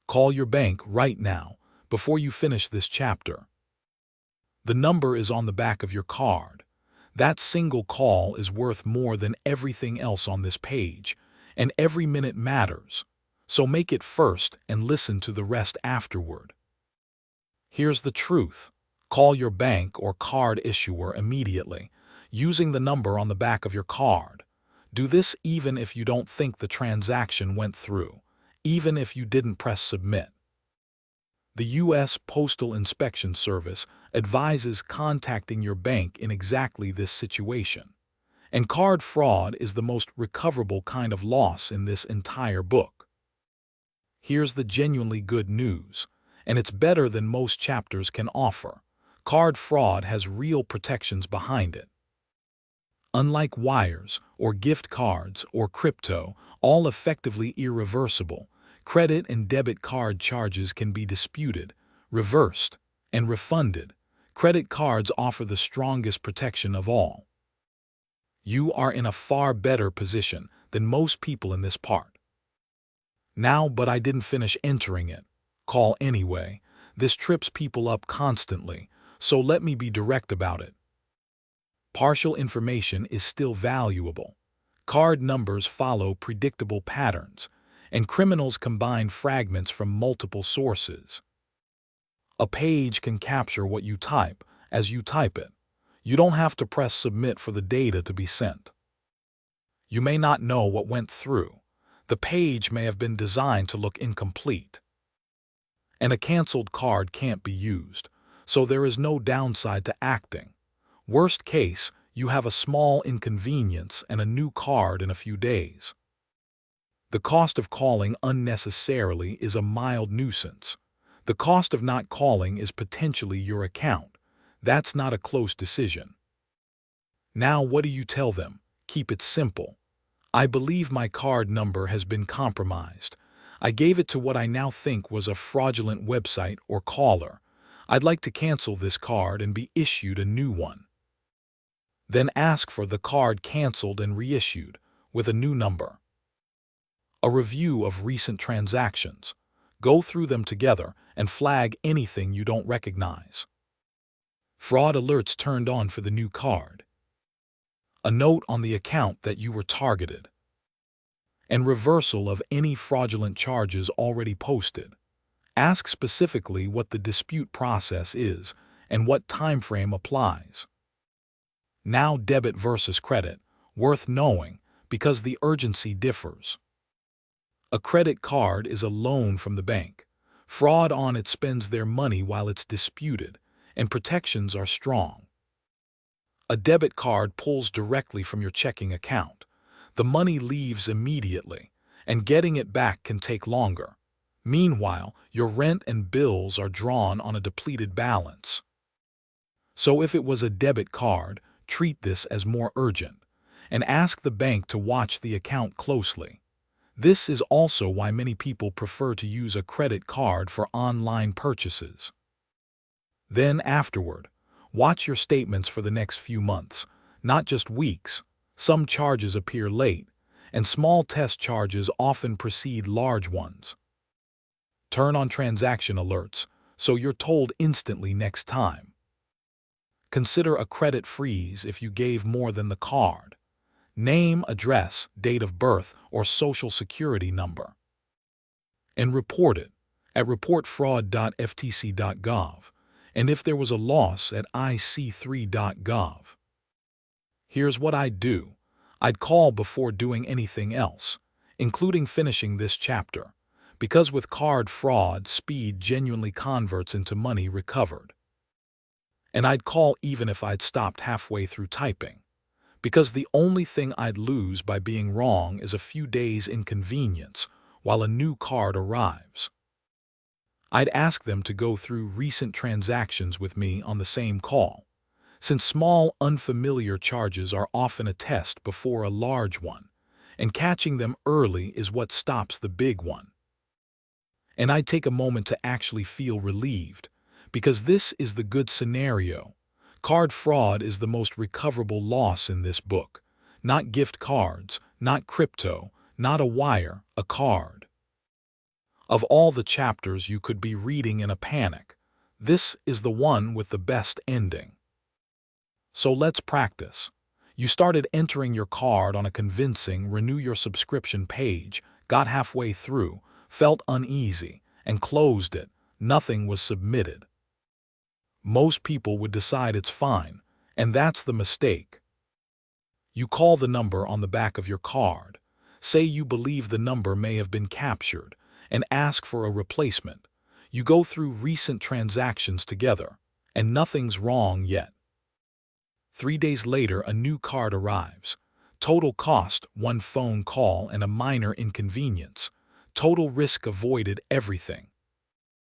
Call your bank right now, before you finish this chapter. The number is on the back of your card. That single call is worth more than everything else on this page, and every minute matters. So make it first and listen to the rest afterward. Here's the truth. Call your bank or card issuer immediately, using the number on the back of your card. Do this even if you don't think the transaction went through, even if you didn't press submit. The U.S. Postal Inspection Service advises contacting your bank in exactly this situation. And card fraud is the most recoverable kind of loss in this entire book. Here's the genuinely good news, and it's better than most chapters can offer. Card fraud has real protections behind it. Unlike wires or gift cards or crypto, all effectively irreversible, credit and debit card charges can be disputed, reversed, and refunded. Credit cards offer the strongest protection of all. You are in a far better position than most people in this part. Now, but I didn't finish entering it. Call anyway. This trips people up constantly, so let me be direct about it. Partial information is still valuable. Card numbers follow predictable patterns, and criminals combine fragments from multiple sources. A page can capture what you type as you type it. You don't have to press submit for the data to be sent. You may not know what went through. The page may have been designed to look incomplete. And a canceled card can't be used, so there is no downside to acting. Worst case, you have a small inconvenience and a new card in a few days. The cost of calling unnecessarily is a mild nuisance. The cost of not calling is potentially your account. That's not a close decision. Now, what do you tell them? Keep it simple. I believe my card number has been compromised. I gave it to what I now think was a fraudulent website or caller. I'd like to cancel this card and be issued a new one. Then ask for the card canceled and reissued with a new number. A review of recent transactions. Go through them together and flag anything you don't recognize. Fraud alerts turned on for the new card. A note on the account that you were targeted. And reversal of any fraudulent charges already posted. Ask specifically what the dispute process is and what time frame applies. Now, debit versus credit, worth knowing because the urgency differs. A credit card is a loan from the bank. Fraud on it spends their money while it's disputed, and protections are strong. A debit card pulls directly from your checking account. The money leaves immediately, and getting it back can take longer. Meanwhile, your rent and bills are drawn on a depleted balance. So if it was a debit card, treat this as more urgent, and ask the bank to watch the account closely. This is also why many people prefer to use a credit card for online purchases. Then afterward, watch your statements for the next few months, not just weeks. Some charges appear late, and small test charges often precede large ones. Turn on transaction alerts so you're told instantly next time. Consider a credit freeze if you gave more than the card. Name, address, date of birth, or social security number. And report it at reportfraud.ftc.gov, and if there was a loss at ic3.gov. Here's what I'd do. I'd call before doing anything else, including finishing this chapter, because with card fraud, speed genuinely converts into money recovered. And I'd call even if I'd stopped halfway through typing, because the only thing I'd lose by being wrong is a few days' inconvenience while a new card arrives. I'd ask them to go through recent transactions with me on the same call, since small, unfamiliar charges are often a test before a large one, and catching them early is what stops the big one. And I'd take a moment to actually feel relieved, because this is the good scenario. Card fraud is the most recoverable loss in this book. Not gift cards, not crypto, not a wire, a card. Of all the chapters you could be reading in a panic, this is the one with the best ending. So let's practice. You started entering your card on a convincing renew your subscription page, got halfway through, felt uneasy, and closed it. Nothing was submitted. Most people would decide it's fine, and that's the mistake. You call the number on the back of your card, say you believe the number may have been captured, and ask for a replacement. You go through recent transactions together, and nothing's wrong yet. 3 days later, a new card arrives. Total cost, 1 phone call and a minor inconvenience. Total risk avoided, everything.